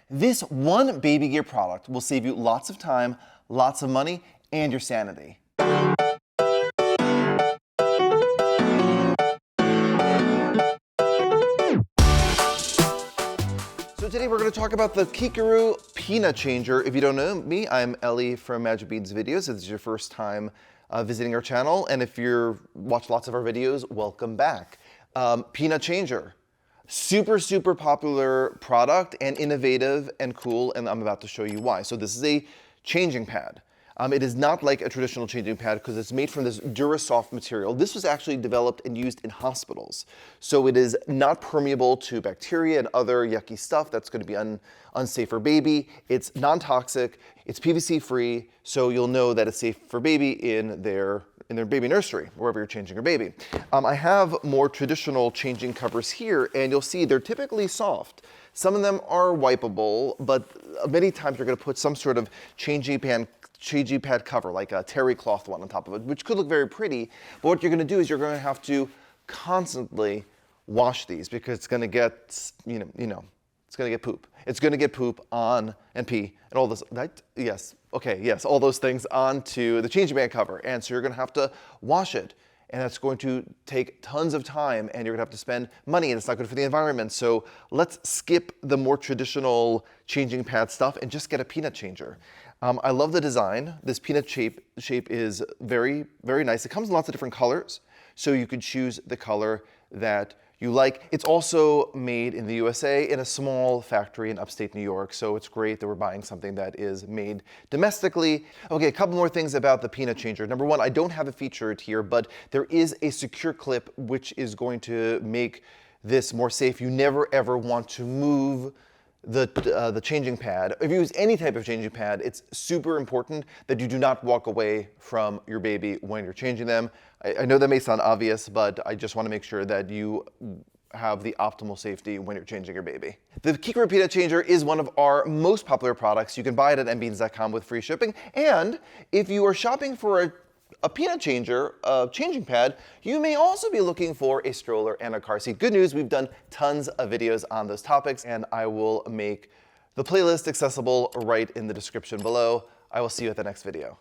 This one baby gear product will save you lots of time, lots of money, and your sanity. So today we're going to talk about the Keekaroo Peanut Changer. If you don't know me, I'm Ellie from Magic Beans Videos. If this is your first time visiting our channel, and if you've watched lots of our videos, welcome back. Peanut Changer. Super popular product and innovative and cool, and I'm about to show you why. So this is a changing pad. It is not like a traditional changing pad because it's made from this Durasoft material. This was actually developed and used in hospitals. So it is not permeable to bacteria and other yucky stuff that's going to be unsafe for baby. It's non-toxic, it's PVC free, so you'll know that it's safe for baby in their baby nursery, wherever you're changing your baby. I have more traditional changing covers here, and you'll see they're typically soft. Some of them are wipeable, but many times you're going to put some sort of changing pad cover, like a terry cloth one on top of it, which could look very pretty. But what you're going to do is you're going to have to constantly wash these because it's going to get, it's going to get poop. It's going to get poop on and pee and all this. All those things onto the changing pad cover. And so you're going to have to wash it. And that's going to take tons of time, and you're going to have to spend money, and it's not good for the environment. So let's skip the more traditional changing pad stuff and just get a peanut changer. I love the design. This peanut shape is very nice. It comes in lots of different colors, so you could choose the color that you like. It's also made in the USA in a small factory in upstate New York, so it's great that we're buying something that is made domestically. Okay, a couple more things about the peanut changer. Number one, I don't have it featured here, but there is a secure clip which is going to make this more safe. You never ever want to move the changing pad. If you use any type of changing pad, it's super important that you do not walk away from your baby when you're changing them. I know that may sound obvious, but I just want to make sure that you have the optimal safety when you're changing your baby. The Keekaroo Peanut Changer is one of our most popular products. You can buy it at mbeans.com with free shipping. And if you are shopping for a peanut changer, a changing pad, you may also be looking for a stroller and a car seat. Good news, we've done tons of videos on those topics, and I will make the playlist accessible right in the description below. I will see you at the next video.